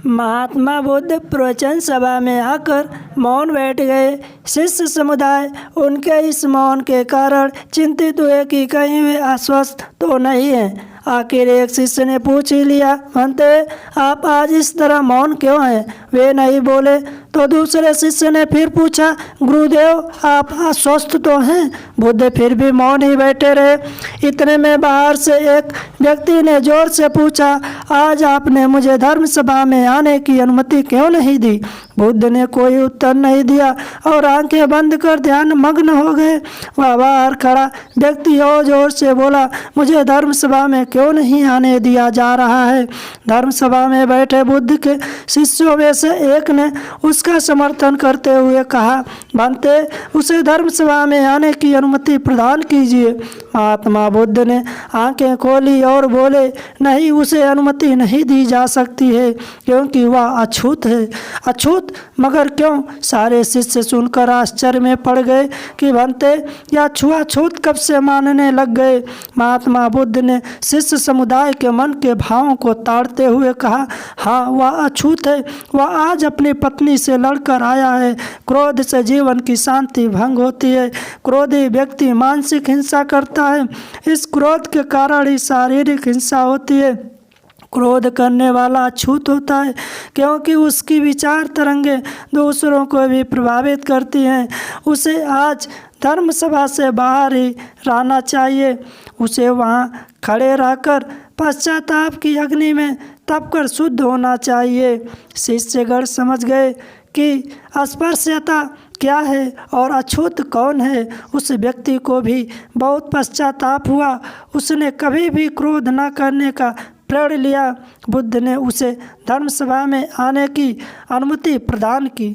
महात्मा बुद्ध प्रवचन सभा में आकर मौन बैठ गए। शिष्य समुदाय उनके इस मौन के कारण चिंतित हुए कि कहीं वे अस्वस्थ तो नहीं हैं। आखिर एक शिष्य ने पूछ ही लिया, भंते आप आज इस तरह मौन क्यों हैं? वे नहीं बोले तो दूसरे शिष्य ने फिर पूछा, गुरुदेव आप अस्वस्थ तो हैं? बुद्ध फिर भी मौन ही बैठे रहे। इतने में बाहर से एक व्यक्ति ने जोर से पूछा, आज आपने मुझे धर्म सभा में आने की अनुमति क्यों नहीं दी? बुद्ध ने कोई उत्तर नहीं दिया और आंखें बंद कर ध्यान मग्न हो गए। वह बाहर खड़ा व्यक्ति और जोर से बोला, मुझे धर्म सभा में क्यों नहीं आने दिया जा रहा है? धर्म सभा में बैठे बुद्ध के शिष्यों में से एक ने उसका समर्थन करते हुए कहा, भंते उसे धर्म सभा में आने की अनुमति प्रदान कीजिए। महात्मा बुद्ध ने आंखें खोली और बोले, नहीं, उसे अनुमति नहीं दी जा सकती है क्योंकि वह अछूत है। अछूत? मगर क्यों? सारे शिष्य सुनकर आश्चर्य में पड़ गए कि भंते यह छुआछूत कब से मानने लग गए। महात्मा बुद्ध ने शिष्य समुदाय के मन के भावों को ताड़ते हुए कहा, हाँ वह अछूत है। वह आज अपनी पत्नी से लड़कर आया है। क्रोध से जीवन की शांति भंग होती है। क्रोधी व्यक्ति मानसिक हिंसा करता है। इस क्रोध के कारण ही शारीरिक हिंसा होती है। क्रोध करने वाला अछूत होता है क्योंकि उसकी विचार तरंगे दूसरों को भी प्रभावित करती हैं। उसे आज धर्म सभा से बाहर ही रहना चाहिए। उसे वहाँ खड़े रहकर पश्चाताप की अग्नि में तपकर शुद्ध होना चाहिए। शिष्यगण समझ गए कि अस्पृश्यता क्या है और अछूत कौन है। उस व्यक्ति को भी बहुत पश्चाताप हुआ। उसने कभी भी क्रोध न करने का प्रण लिया। बुद्ध ने उसे धर्म सभा में आने की अनुमति प्रदान की।